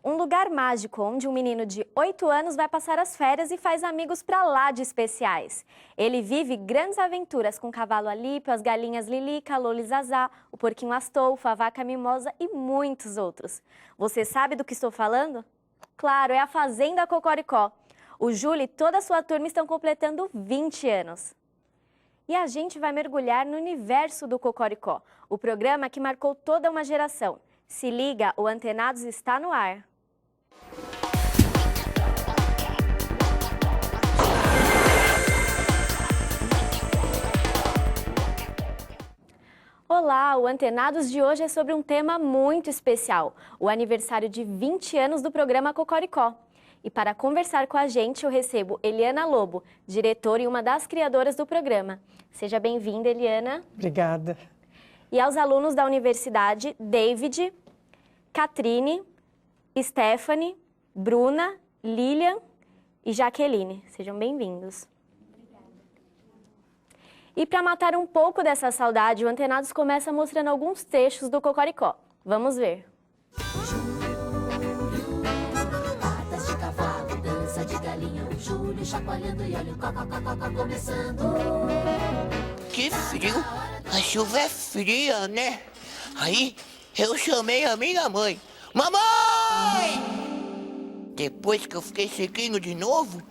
um lugar mágico onde um menino de 8 anos vai passar as férias e faz amigos pra lá de especiais. Ele vive grandes aventuras com o cavalo Alípio, as galinhas Lilica, a Loli Zazá, o porquinho Astolfo, a vaca Mimosa e muitos outros. Você sabe do que estou falando? Claro, é a Fazenda Cocoricó. O Júlio e toda a sua turma estão completando 20 anos. E a gente vai mergulhar no universo do Cocoricó, o programa que marcou toda uma geração. Se liga, o Antenados está no ar. Olá, o Antenados de hoje é sobre um tema muito especial, o aniversário de 20 anos do programa Cocoricó. E para conversar com a gente, eu recebo Eliana Lobo, diretora e uma das criadoras do programa. Seja bem-vinda, Eliana. Obrigada. E aos alunos da universidade, David, Catrine, Stephanie, Bruna, Lilian e Jaqueline. Sejam bem-vindos. E para matar um pouco dessa saudade, o Antenados começa mostrando alguns trechos do Cocoricó. Vamos ver. Patas de cavalo, dança de galinha, o Júlio chacoalhando e olha o cocococó começando. Que frio! A chuva é fria, né? Aí eu chamei a minha mãe. Mamãe! Depois que eu fiquei sequinho de novo,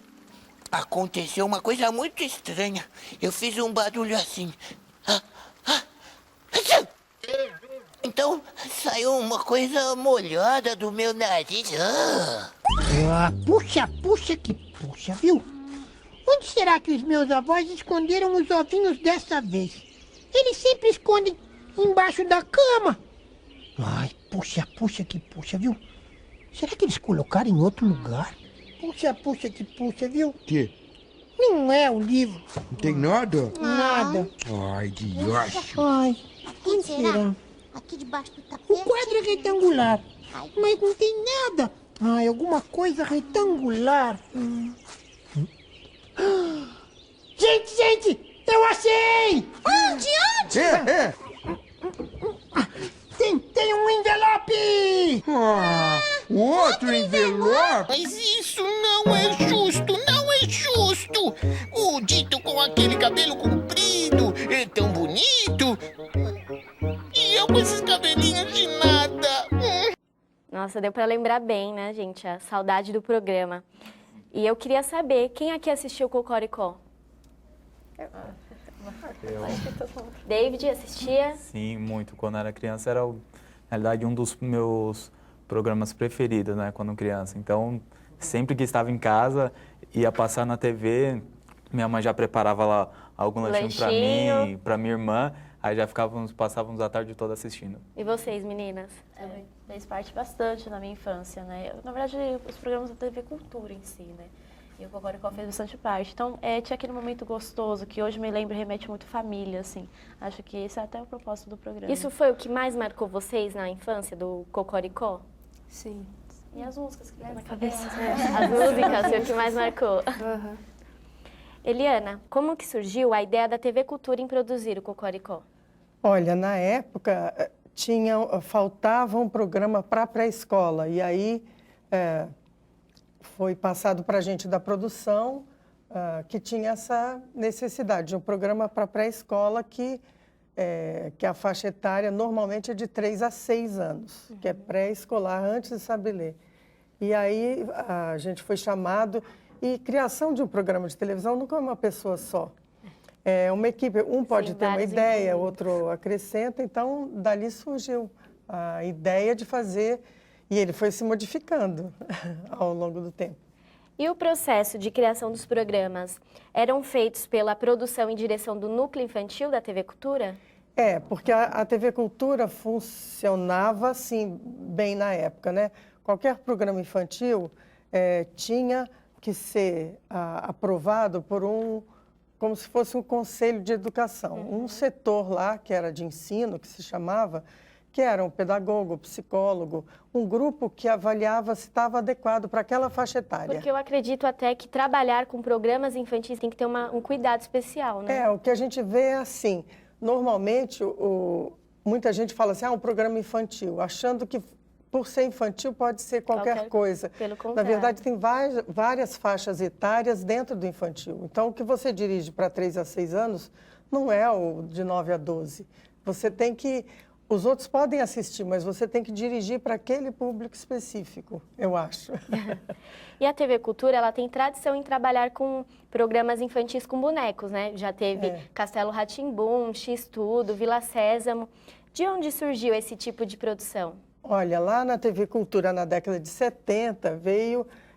aconteceu uma coisa muito estranha. Eu fiz um barulho assim. Então saiu uma coisa molhada do meu nariz. Puxa que puxa, viu? Onde será que os meus avós esconderam os ovinhos dessa vez? Eles sempre escondem embaixo da cama. Ai, puxa que puxa, viu? Será que eles colocaram em outro lugar? Puxa que puxa, viu? Que? Não é o livro. Não tem nada? Nada. Ai, Deus. Ai, Quem onde será? Aqui debaixo do O tapete? quadro é retangular, mas não tem nada. Ai, alguma coisa retangular. Gente, eu achei! Onde? Tem um envelope! Outro envelope? Mas isso não é justo, não é justo! O Dito com aquele cabelo comprido, é tão bonito, e eu com esses cabelinhos de nada. Nossa, deu para lembrar bem, né, gente? A saudade do programa. E eu queria saber, quem aqui assistiu Cocoricó? David, assistia? Sim, muito. Quando era criança era, na realidade, um dos meus programas preferidos, né, quando criança. Então, sempre que estava em casa, ia passar na TV, minha mãe já preparava lá algum lanchinho para mim, para minha irmã, aí já passávamos a tarde toda assistindo. E vocês, meninas? Fez parte bastante na minha infância, né? Na verdade, os programas da TV Cultura em si, né? E o Cocoricó fez bastante parte. Então, tinha aquele momento gostoso que hoje me lembra e remete muito família, assim. Acho que esse é até o propósito do programa. Isso foi o que mais marcou vocês na infância do Cocoricó? Sim. E as músicas que vem na cabeça. As músicas foi o que mais marcou. Eliana, como que surgiu a ideia da TV Cultura em produzir o Cocoricó? Olha, na época faltava um programa para pré-escola e aí foi passado para a gente da produção que tinha essa necessidade de um programa para pré-escola que a faixa etária normalmente é de 3 a 6 anos, que é pré-escolar, antes de saber ler. E aí a gente foi chamado, e criação de um programa de televisão nunca é uma pessoa só. É uma equipe, um pode ter uma ideia, outro acrescenta, então dali surgiu a ideia de fazer, e ele foi se modificando ao longo do tempo. E o processo de criação dos programas eram feitos pela produção e direção do Núcleo Infantil da TV Cultura? Porque a TV Cultura funcionava assim, bem na época, né? Qualquer programa infantil tinha que ser aprovado por como se fosse um conselho de educação. Um setor lá, que era de ensino, que se chamava, que era um pedagogo, psicólogo, um grupo que avaliava se estava adequado para aquela faixa etária. Porque eu acredito até que trabalhar com programas infantis tem que ter um cuidado especial, né? O que a gente vê é assim, normalmente muita gente fala assim, um programa infantil, achando que por ser infantil, pode ser qualquer coisa. Pelo Na contrário. verdade, tem várias faixas etárias dentro do infantil. Então, o que você dirige para 3 a 6 anos não é o de 9 a 12. Você tem que... Os outros podem assistir, mas você tem que dirigir para aquele público específico, eu acho. E a TV Cultura, ela tem tradição em trabalhar com programas infantis com bonecos, né? Já teve Castelo Rá-Tim-Bum, X-Tudo, Vila Sésamo. De onde surgiu esse tipo de produção? Olha, lá na TV Cultura, na década de 70,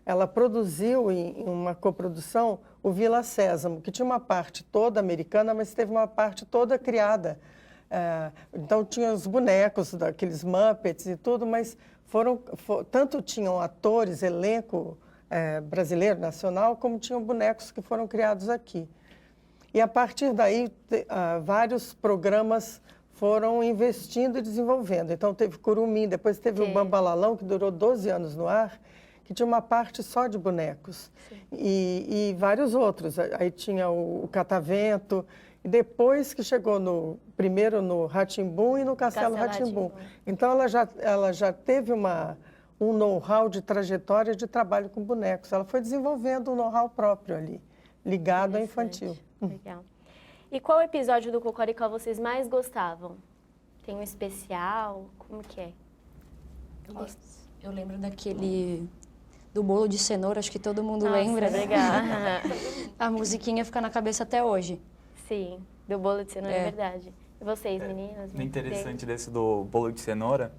ela produziu em uma coprodução o Vila Sésamo, que tinha uma parte toda americana, mas teve uma parte toda criada. Então, tinha os bonecos daqueles Muppets e tudo, mas tanto tinham atores, elenco brasileiro, nacional, como tinham bonecos que foram criados aqui. E, a partir daí, vários programas foram investindo e desenvolvendo. Então, teve Curumim, depois teve o Bambalalão, que durou 12 anos no ar, que tinha uma parte só de bonecos. E vários outros. Aí tinha o Catavento, e depois que chegou primeiro no Rá-Tim-Bum e no Castelo Rá-Tim-Bum. Então, ela já teve um know-how de trajetória de trabalho com bonecos. Ela foi desenvolvendo um know-how próprio ali, ligado ao infantil. Legal. E qual episódio do Cocoricó vocês mais gostavam? Tem um especial? Como que é? Eu lembro daquele... do bolo de cenoura, acho que todo mundo Nossa, lembra. legal. A musiquinha fica na cabeça até hoje. Sim, do bolo de cenoura, é verdade. E vocês, meninas? O interessante desse do bolo de cenoura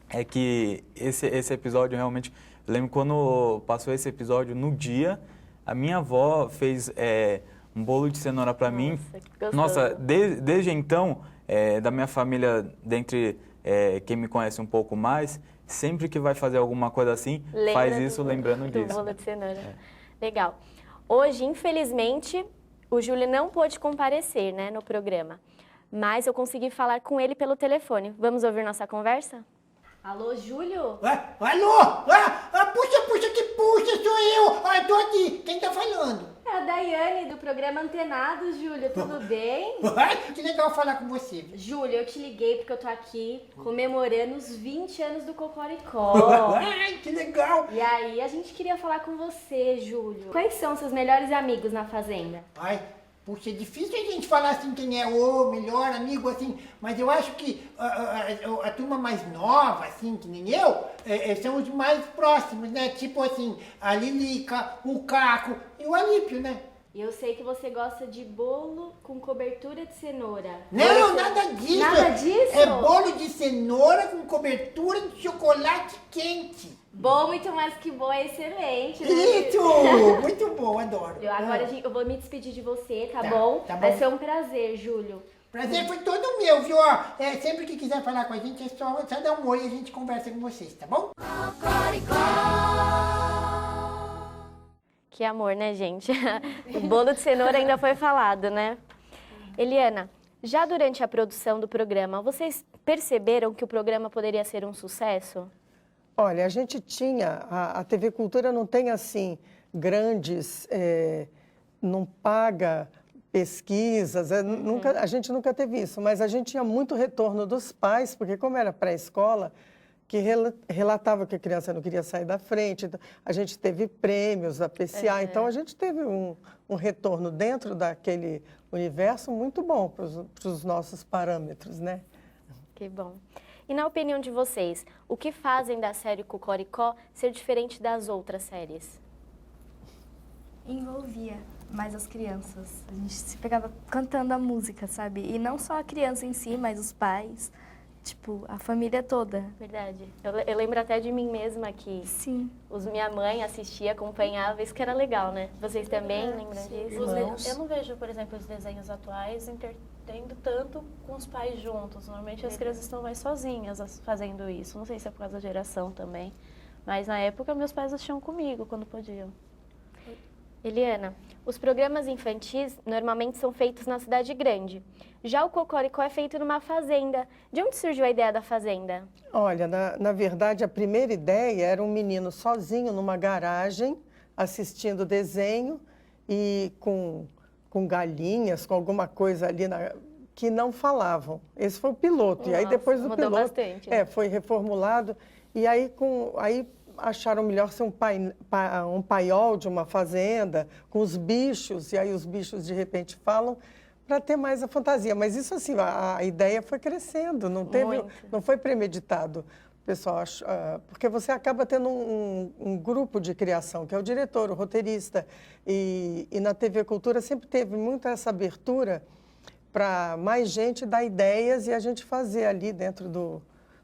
é que esse episódio realmente... Eu lembro quando passou esse episódio no dia, a minha avó fez um bolo de cenoura para mim. Nossa, desde então, da minha família, dentre quem me conhece um pouco mais, sempre que vai fazer alguma coisa assim, faz isso lembrando disso. Do bolo de cenoura. Legal. Hoje, infelizmente, o Júlio não pôde comparecer, né, no programa, mas eu consegui falar com ele pelo telefone. Vamos ouvir nossa conversa? Alô, Júlio? Alô? Puxa, que puxa, sou eu. Tô aqui. Quem tá falando? É a Daiane, do programa Antenados, Júlio. Tudo bem? Que legal falar com você. Júlio, eu te liguei porque eu tô aqui comemorando os 20 anos do Cocoricó. Que legal. E aí, a gente queria falar com você, Júlio. Quais são seus melhores amigos na Fazenda? Puxa, é difícil a gente falar assim quem é o melhor amigo, assim, mas eu acho que a turma mais nova, assim, que nem eu, são os mais próximos, né? Tipo assim, a Lilica, o Caco e o Alípio, né? Eu sei que você gosta de bolo com cobertura de cenoura. Não, nada disso. Nada disso? É bolo de cenoura com cobertura de chocolate quente. Bom, muito mais que bom, é excelente, né? Isso! Muito bom, adoro. Agora eu vou me despedir de você, tá bom? Tá bom. Vai ser um prazer, Júlio. Prazer foi todo meu, viu? Ó, sempre que quiser falar com a gente, é só dar um oi e a gente conversa com vocês, tá bom? Que amor, né, gente? O bolo de cenoura ainda foi falado, né? Eliana, já durante a produção do programa, vocês perceberam que o programa poderia ser um sucesso? Olha, a gente tinha, a TV Cultura não tem assim grandes, não paga pesquisas, a gente nunca teve isso, mas a gente tinha muito retorno dos pais, porque como era pré-escola, que relatava que a criança não queria sair da frente, então, a gente teve prêmios da PCA, então a gente teve um retorno dentro daquele universo muito bom para os nossos parâmetros, né? Que bom. E na opinião de vocês, o que fazem da série Cocoricó ser diferente das outras séries? Envolvia mais as crianças. A gente se pegava cantando a música, sabe? E não só a criança em si, mas os pais, tipo, a família toda. Verdade. Eu lembro até de mim mesma que minha mãe assistia, acompanhava, isso que era legal, né? Vocês também lembram disso? Eu não vejo, por exemplo, os desenhos atuais tendo tanto com os pais juntos. Normalmente as crianças estão mais sozinhas fazendo isso. Não sei se é por causa da geração também. Mas na época meus pais assistiam comigo quando podiam. Eliana, os programas infantis normalmente são feitos na cidade grande. Já o Cocoricó é feito numa fazenda. De onde surgiu a ideia da fazenda? Olha, na verdade, a primeira ideia era um menino sozinho numa garagem, assistindo desenho e com galinhas, com alguma coisa ali que não falavam. Esse foi o piloto. E aí Nossa, depois do mudou piloto bastante, né? foi reformulado. E aí, aí acharam melhor ser um paiol de uma fazenda, com os bichos, e aí os bichos de repente falam, para ter mais a fantasia. Mas isso assim, a ideia foi crescendo, não foi premeditado. Pessoal, porque você acaba tendo um grupo de criação, que é o diretor, o roteirista, e na TV Cultura sempre teve muito essa abertura para mais gente dar ideias e a gente fazer ali dentro do...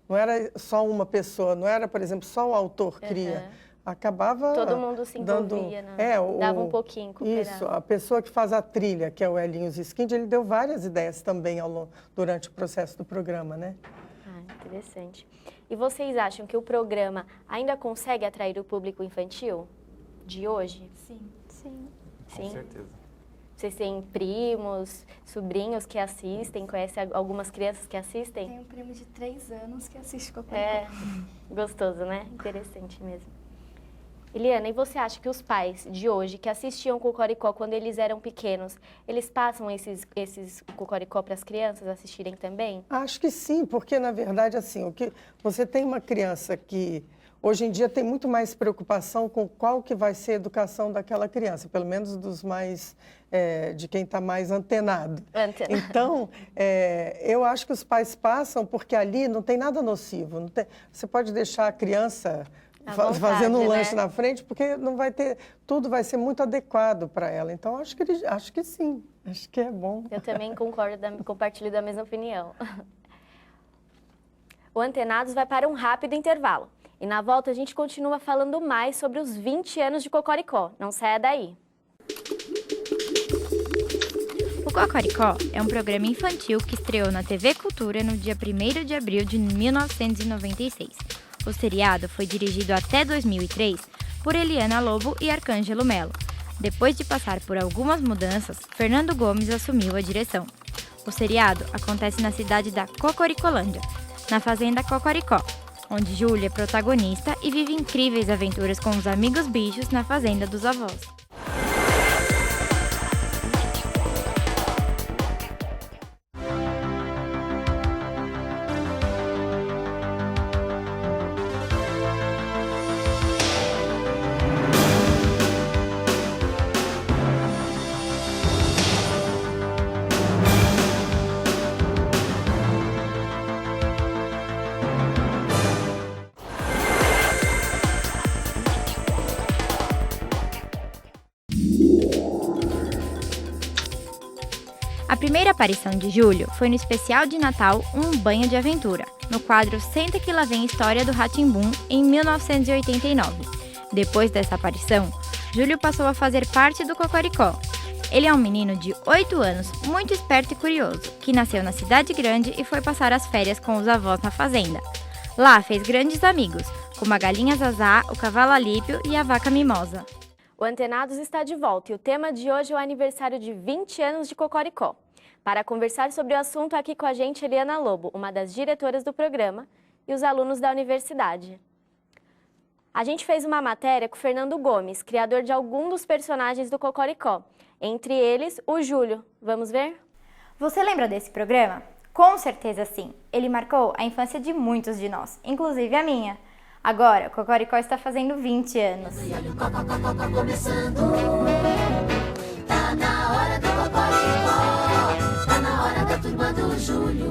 Não era só uma pessoa, não era, por exemplo, só o autor cria. Acabava todo mundo se envolvia, né? Dava um pouquinho, cooperava. Isso, a pessoa que faz a trilha, que é o Elinho Ziskind, ele deu várias ideias também durante o processo do programa, né? Interessante. E vocês acham que o programa ainda consegue atrair o público infantil de hoje? Sim. Com certeza. Vocês têm primos, sobrinhos que assistem? Conhecem algumas crianças que assistem? Tem um primo de 3 anos que assiste Cocoricó. Gostoso, né? Interessante mesmo. Eliana, e você acha que os pais de hoje que assistiam Cocoricó quando eles eram pequenos, eles passam esses Cocoricó para as crianças assistirem também? Acho que sim, porque na verdade assim, você tem uma criança que hoje em dia tem muito mais preocupação com qual que vai ser a educação daquela criança, pelo menos dos mais, de quem está mais antenado. Então, eu acho que os pais passam porque ali não tem nada nocivo. Você pode deixar a criança fazendo um lanche na frente, porque não vai ter, tudo vai ser muito adequado para ela. Então, acho que sim, acho que é bom. Eu também compartilho da mesma opinião. O Antenados vai para um rápido intervalo. E na volta a gente continua falando mais sobre os 20 anos de Cocoricó. Não saia daí. O Cocoricó é um programa infantil que estreou na TV Cultura no dia 1º de abril de 1996. O seriado foi dirigido até 2003 por Eliana Lobo e Arcângelo Melo. Depois de passar por algumas mudanças, Fernando Gomes assumiu a direção. O seriado acontece na cidade da Cocoricolândia, na fazenda Cocoricó, onde Júlia é protagonista e vive incríveis aventuras com os amigos bichos na fazenda dos avós. A primeira aparição de Júlio foi no especial de Natal Um Banho de Aventura, no quadro Senta que lá vem História do Rá-Tim-Bum, em 1989. Depois dessa aparição, Júlio passou a fazer parte do Cocoricó. Ele é um menino de 8 anos, muito esperto e curioso, que nasceu na cidade grande e foi passar as férias com os avós na fazenda. Lá fez grandes amigos, como a galinha Zazá, o cavalo Alípio e a vaca Mimosa. O Antenados está de volta e o tema de hoje é o aniversário de 20 anos de Cocoricó. Para conversar sobre o assunto, aqui com a gente Eliana Lobo, uma das diretoras do programa, e os alunos da universidade. A gente fez uma matéria com o Fernando Gomes, criador de alguns dos personagens do Cocoricó, entre eles o Júlio. Vamos ver? Você lembra desse programa? Com certeza sim. Ele marcou a infância de muitos de nós, inclusive a minha. Agora, o Cocoricó está fazendo 20 anos. Começando, tá na hora do Cocoricó, tá na hora da turma do Júlio.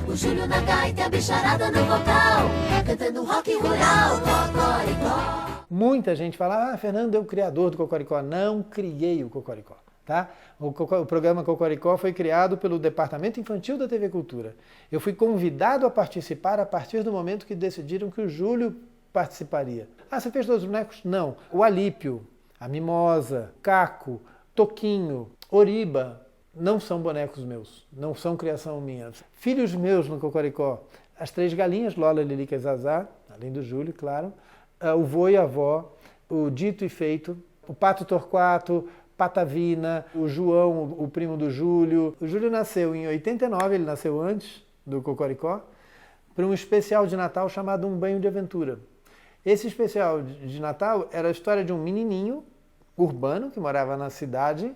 O Júlio na gaita e a bicharada no vocal, cantando rock rural, Cocoricó. Muita gente fala, Fernando é o criador do Cocoricó. Não criei o Cocoricó. Tá? O programa Cocoricó foi criado pelo Departamento Infantil da TV Cultura. Eu fui convidado a participar a partir do momento que decidiram que o Júlio participaria. Você fez todos os bonecos? Não. O Alípio, a Mimosa, Caco, Toquinho, Oriba, não são bonecos meus, não são criação minha. Filhos meus no Cocoricó, as 3 galinhas, Lola, Lilica e Zazá, além do Júlio, claro, o vô e a avó, o Dito e Feito, o Pato Torquato, Patavina, o João, o primo do Júlio. O Júlio nasceu em 89, ele nasceu antes do Cocoricó, para um especial de Natal chamado Um Banho de Aventura. Esse especial de Natal era a história de um menininho urbano que morava na cidade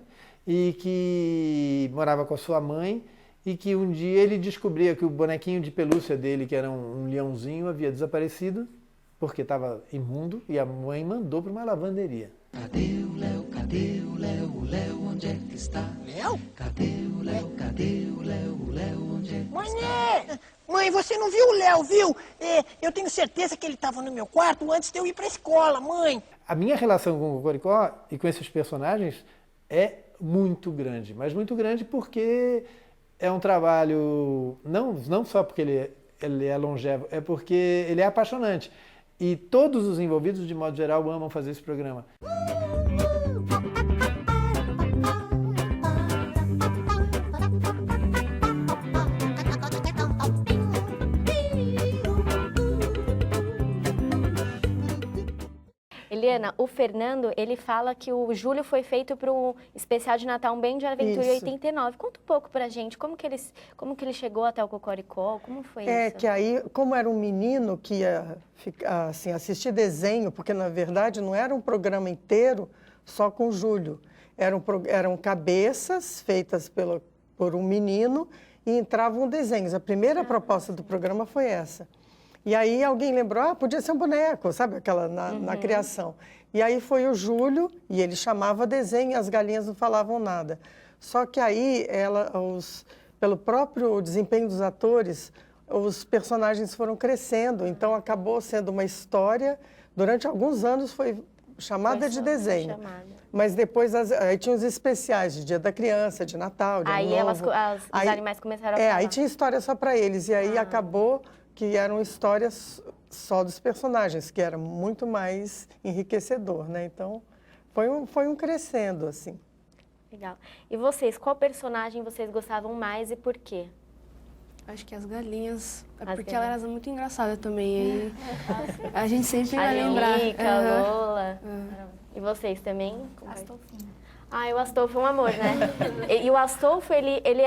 e que morava com a sua mãe e que um dia ele descobria que o bonequinho de pelúcia dele, que era um leãozinho, havia desaparecido porque estava imundo e a mãe mandou para uma lavanderia. Cadê o Léo? Cadê o Léo? O Léo onde é que está? Léo? Cadê o Léo? Cadê o Léo? O Léo onde é que está? Mãe, você não viu o Léo, viu? Eu tenho certeza que ele estava no meu quarto antes de eu ir para a escola, mãe. A minha relação com o Cocoricó e com esses personagens é muito grande, mas muito grande porque é um trabalho, não só porque ele é longevo, é porque ele é apaixonante. E todos os envolvidos, de modo geral, amam fazer esse programa. Eliana, o Fernando, ele fala que o Júlio foi feito para o especial de Natal Um Bem de Aventura em 89. Conta um pouco pra gente, como que ele chegou até o Cocoricó, como foi isso? É que aí, como era um menino que ia assim, assistir desenho, porque na verdade não era um programa inteiro só com o Júlio, eram cabeças feitas por um menino e entravam desenhos. A primeira proposta do programa foi essa. E aí alguém lembrou, podia ser um boneco, sabe, aquela na criação. E aí foi o Júlio, e ele chamava desenho, e as galinhas não falavam nada. Só que aí, pelo próprio desempenho dos atores, os personagens foram crescendo, então acabou sendo uma história, durante alguns anos foi chamada de desenho. Mas depois aí tinha os especiais de Dia da Criança, de Natal, de Ano Novo. Os animais começaram a falar. Aí tinha história só para eles, e aí acabou que eram histórias só dos personagens, que era muito mais enriquecedor, né? Então, foi um crescendo, assim. Legal. E vocês, qual personagem vocês gostavam mais e por quê? Acho que as galinhas, porque ela era muito engraçada também, aí a gente sempre vai lembrar. A Lilica, a Lola. E vocês também? Astolfinho. O Astolfo é um amor, né? E o Astolfo, ele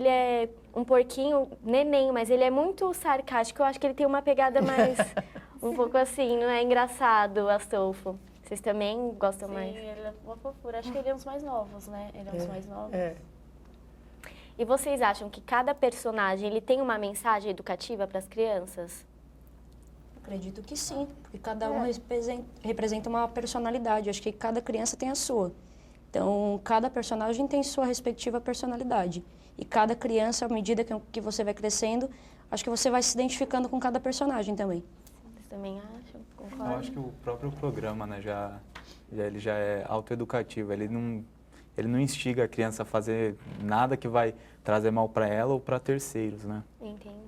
é um porquinho neném, mas ele é muito sarcástico. Eu acho que ele tem uma pegada mais, um pouco assim, não é engraçado, o Astolfo. Vocês também gostam mais? Sim, ele é uma fofura. Acho que ele é um dos mais novos, né? Ele é um dos mais novos. E vocês acham que cada personagem, ele tem uma mensagem educativa para as crianças? Acredito que sim, porque cada um representa uma personalidade. Acho que cada criança tem a sua. Então, cada personagem tem sua respectiva personalidade. E cada criança, à medida que você vai crescendo, acho que você vai se identificando com cada personagem também. Vocês também acham? Concordo? Eu acho que o próprio programa, né, ele já é autoeducativo. Ele não instiga a criança a fazer nada que vai trazer mal para ela ou para terceiros, né? Entendi.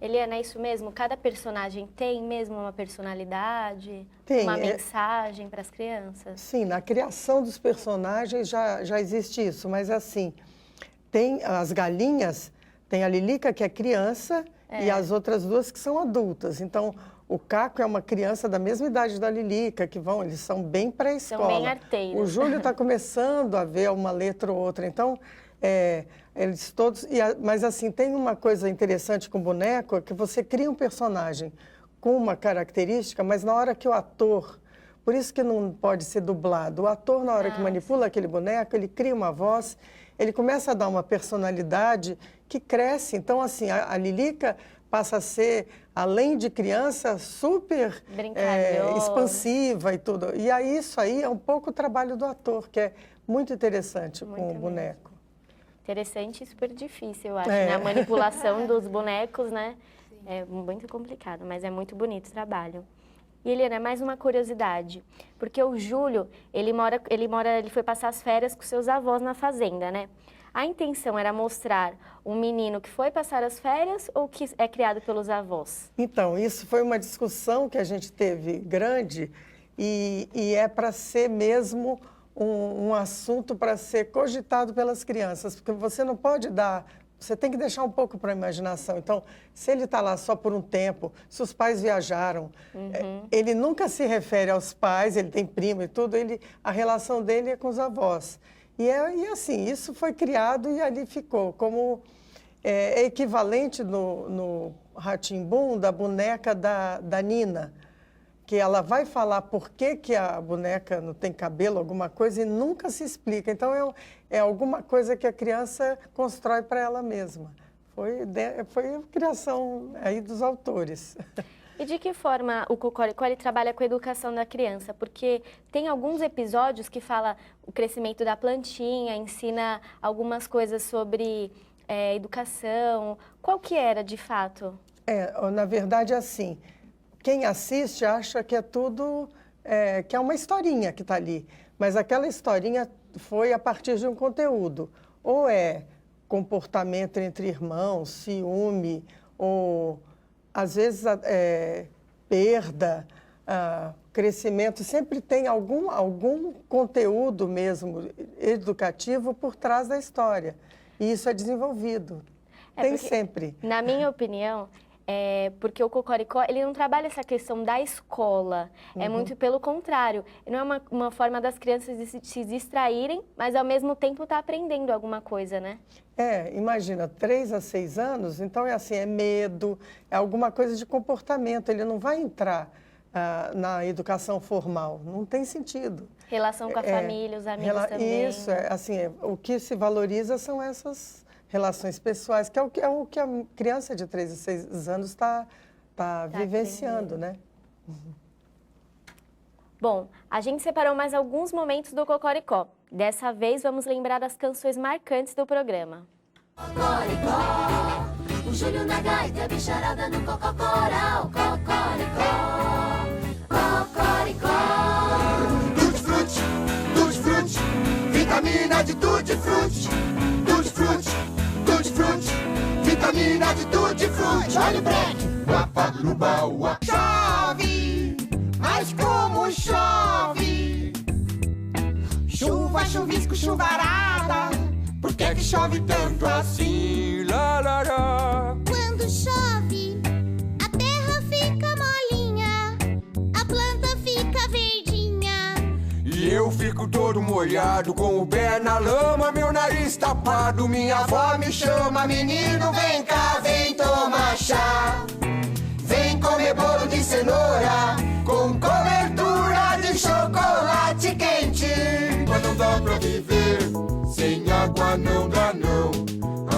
Eliana, é isso mesmo? Cada personagem tem mesmo uma personalidade, uma mensagem para as crianças? Sim, na criação dos personagens já existe isso, mas assim, tem as galinhas, tem a Lilica, que é criança, e as outras duas que são adultas. Então, o Caco é uma criança da mesma idade da Lilica, eles são bem pré-escola. São bem arteiros. O Júlio está começando a ver uma letra ou outra, então, eles todos... Mas assim, tem uma coisa interessante com o boneco, é que você cria um personagem com uma característica, mas na hora que o ator... Por isso que não pode ser dublado. O ator, na hora que manipula aquele boneco, ele cria uma voz, ele começa a dar uma personalidade que cresce. Então, assim, a Lilica passa a ser, além de criança, super expansiva e tudo. E aí, isso aí é um pouco o trabalho do ator, que é muito interessante com o boneco. Interessante e super difícil, eu acho, né? A manipulação dos bonecos, né? É muito complicado, mas é muito bonito o trabalho. E, Eliana, mais uma curiosidade, porque o Júlio, ele foi passar as férias com seus avós na fazenda, né? A intenção era mostrar um menino que foi passar as férias ou que é criado pelos avós? Então, isso foi uma discussão que a gente teve grande e é para ser mesmo um assunto para ser cogitado pelas crianças, porque você não pode dar... Você tem que deixar um pouco para a imaginação. Então, se ele está lá só por um tempo, se os pais viajaram, ele nunca se refere aos pais, ele tem primo e tudo, a relação dele é com os avós. E assim, isso foi criado e ali ficou, como equivalente no Rá-Tim-Bum da boneca da Nina, que ela vai falar por que a boneca não tem cabelo, alguma coisa, e nunca se explica. Então, é alguma coisa que a criança constrói para ela mesma. Foi a criação aí dos autores. E de que forma o Cocoricó ele trabalha com a educação da criança? Porque tem alguns episódios que fala o crescimento da plantinha, ensina algumas coisas sobre educação. Qual que era, de fato? Na verdade, é assim, quem assiste acha que é tudo, que é uma historinha que está ali. Mas aquela historinha foi a partir de um conteúdo. Ou é comportamento entre irmãos, ciúme, ou às vezes perda, crescimento. Sempre tem algum conteúdo mesmo educativo por trás da história. E isso é desenvolvido. Tem sempre. Na minha opinião, porque o Cocoricó, ele não trabalha essa questão da escola. É muito pelo contrário. Não é uma forma das crianças se distraírem, mas ao mesmo tempo tá aprendendo alguma coisa, né? Imagina, 3 a 6 anos, então é assim, é medo, é alguma coisa de comportamento. Ele não vai entrar na educação formal, não tem sentido. Relação com a família, os amigos também. Isso, o que se valoriza são essas relações pessoais, que é o que a criança de 3 a 6 anos está vivenciando, né? Bom, a gente separou mais alguns momentos do Cocoricó. Dessa vez, vamos lembrar das canções marcantes do programa. Cocoricó, o Júlio na gaita, a bicharada no cococoral. Cocoricó, Cocoricó. Tutti-frutti, tutti-frutti, vitamina de tutti-frutti. Tutti-frutti, tutti-frutti, vitamina de tutti-frutti. Olha o break. Guaparuba, chove, mas como chove? Chuva, chuvisco, chuvarada. Por que chove tanto assim? Lá, lá, lá. Quando chove, a terra fica molinha, a planta fica verdinha. E eu fico todo molhado, com o pé na lama, meu nariz tapado. Minha avó me chama, menino, vem cá, vem tomar chá. Vem comer bolo de cenoura, com cobertura de chocolate quente. Mas não dá pra viver, sem água não dá não.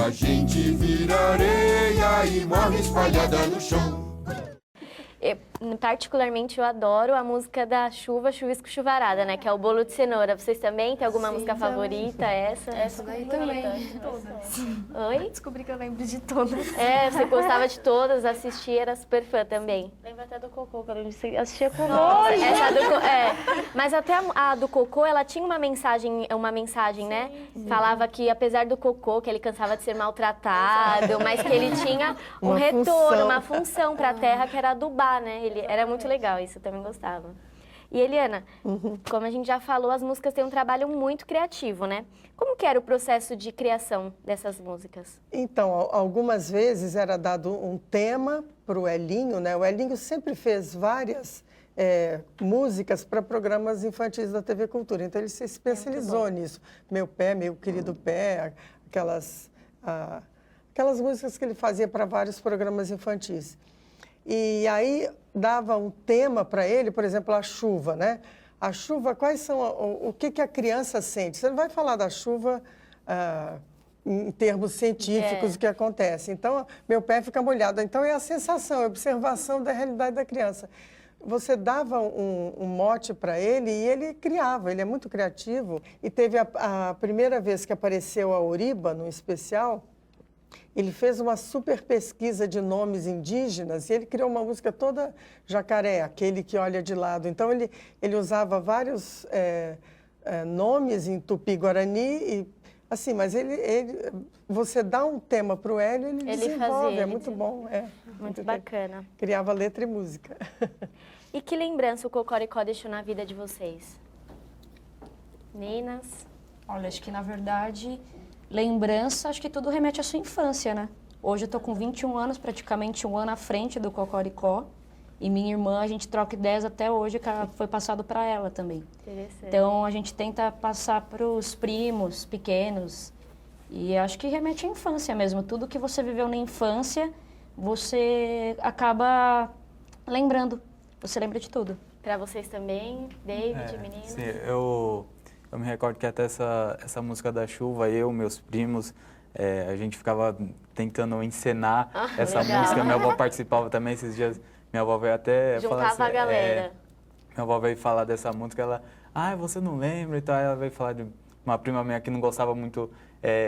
A gente vira areia e morre espalhada no chão. Particularmente, eu adoro a música da chuva, chuvisco, chuvarada, né? Que é o bolo de cenoura. Vocês também? Tem alguma música favorita? Essa daí também, todas. Oi? Descobri que eu lembro de todas. Você gostava de todas, assistia, era super fã também. Lembro até do Cocô, que eu assistia com nojo. Mas até a do Cocô, ela tinha uma mensagem, né? Falava que apesar do Cocô, que ele cansava de ser maltratado, mas que ele tinha um retorno, uma função para a terra, que era adubar, né? Era muito legal isso, eu também gostava. E Eliana, como a gente já falou, as músicas têm um trabalho muito criativo, né? Como que era o processo de criação dessas músicas? Então, algumas vezes era dado um tema para o Elinho, né? O Elinho sempre fez várias músicas para programas infantis da TV Cultura, então ele se especializou nisso. Meu Pé, Meu Querido Pé, aquelas músicas que ele fazia para vários programas infantis. E aí dava um tema para ele, por exemplo, a chuva, né? A chuva, quais são, o que a criança sente? Você não vai falar da chuva em termos científicos, o que acontece. Então, meu pé fica molhado. Então, é a sensação, a observação da realidade da criança. Você dava um mote para ele e ele criava, ele é muito criativo. E teve a primeira vez que apareceu a Oriba, no especial, ele fez uma super pesquisa de nomes indígenas e ele criou uma música toda jacaré, aquele que olha de lado. Então, ele usava vários nomes em tupi-guarani, assim, mas você dá um tema para o Hélio, ele desenvolve, é muito bom. Muito bacana. Criava letra e música. E que lembrança o Cocoricó deixou na vida de vocês? Meninas? Olha, acho que na verdade... Lembrança, acho que tudo remete à sua infância, né? Hoje eu tô com 21 anos, praticamente um ano à frente do Cocoricó. E minha irmã, a gente troca ideias até hoje, que foi passado para ela também. Interessante. Então, a gente tenta passar para os primos pequenos. E acho que remete à infância mesmo. Tudo que você viveu na infância, você acaba lembrando. você lembra de tudo. Pra vocês também, David, meninas? Sim, eu me recordo que até essa música da chuva, eu, meus primos, a gente ficava tentando encenar essa legal. música. Minha avó participava também esses dias. Minha avó veio até falar Juntava a galera. Minha avó veio falar dessa música, ela, você não lembra e tal. Ela veio falar de uma prima minha que não gostava muito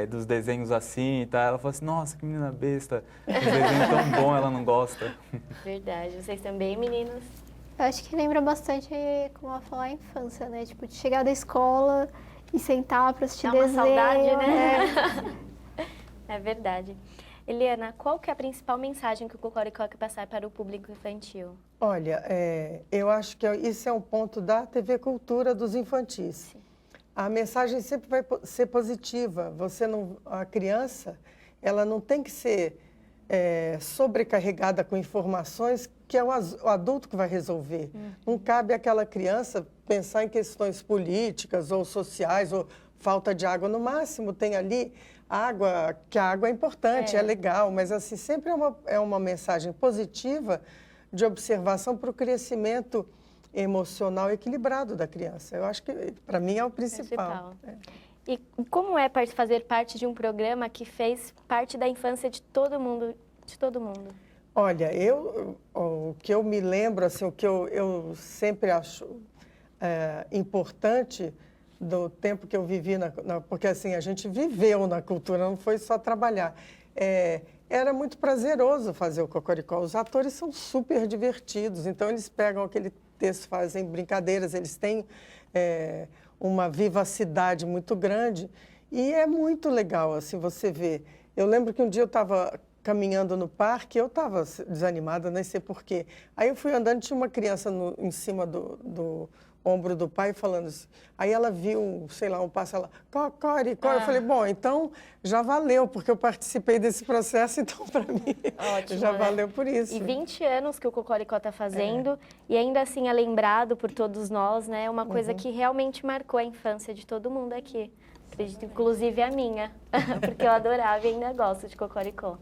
dos desenhos assim e tal. Ela falou assim, nossa, que menina besta, os desenhos tão bom, ela não gosta. Verdade. Vocês também, meninas? Eu acho que lembra bastante, como ela falou, a infância, né? Tipo, de chegar da escola e sentar para assistir Dá uma desenho. saudade, né? É verdade. Eliana, qual que é a principal mensagem que o Cocoricó quer passar para o público infantil? Olha, eu acho que isso é um ponto da TV Cultura dos infantis. Sim. A mensagem sempre vai ser positiva. A criança, ela não tem que ser sobrecarregada com informações que é o adulto que vai resolver. Não cabe àquela criança pensar em questões políticas ou sociais ou falta de água. No máximo tem ali água, que a água é importante, é legal, mas assim sempre é uma mensagem positiva de observação para o crescimento emocional equilibrado da criança. Eu acho que, para mim, é o principal. E como é fazer parte de um programa que fez parte da infância de todo mundo? Olha, o que eu me lembro, assim, o que eu sempre acho importante do tempo que eu vivi, porque assim, a gente viveu na cultura, não foi só trabalhar. Era muito prazeroso fazer o Cocoricó. Os atores são super divertidos, então eles pegam aquele texto, fazem brincadeiras, eles têm uma vivacidade muito grande e é muito legal, assim, você vê. Eu lembro que um dia eu estava caminhando no parque, eu estava desanimada, nem sei porquê. Aí eu fui andando, tinha uma criança em cima do ombro do pai falando assim. Aí ela viu, sei lá, um pássaro, ela, Cocoricó. Eu falei, bom, então já valeu, porque eu participei desse processo, então para mim Ótimo, já né? valeu por isso. E 20 anos que o Cocoricó está fazendo e ainda assim é lembrado por todos nós, né? É uma coisa que realmente marcou a infância de todo mundo aqui. Acredito, inclusive a minha, porque eu adorava e ainda gosto de Cocoricó.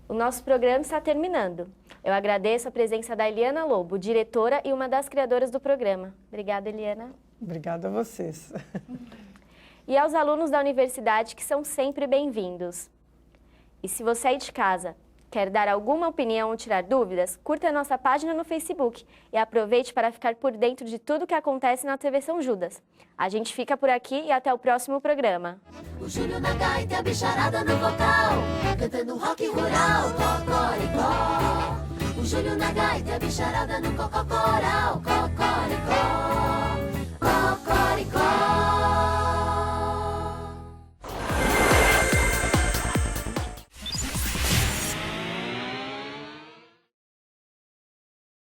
O nosso programa está terminando. Eu agradeço a presença da Eliana Lobo, diretora e uma das criadoras do programa. Obrigada, Eliana. Obrigada a vocês. E aos alunos da universidade que são sempre bem-vindos. E se você aí de casa quer dar alguma opinião ou tirar dúvidas, curta a nossa página no Facebook e aproveite para ficar por dentro de tudo que acontece na TV São Judas. A gente fica por aqui e até o próximo programa. O Júlio na gaita, a bicharada no vocal, cantando rock rural, Cocoricó. O Júlio na gaita, a bicharada no cococoral,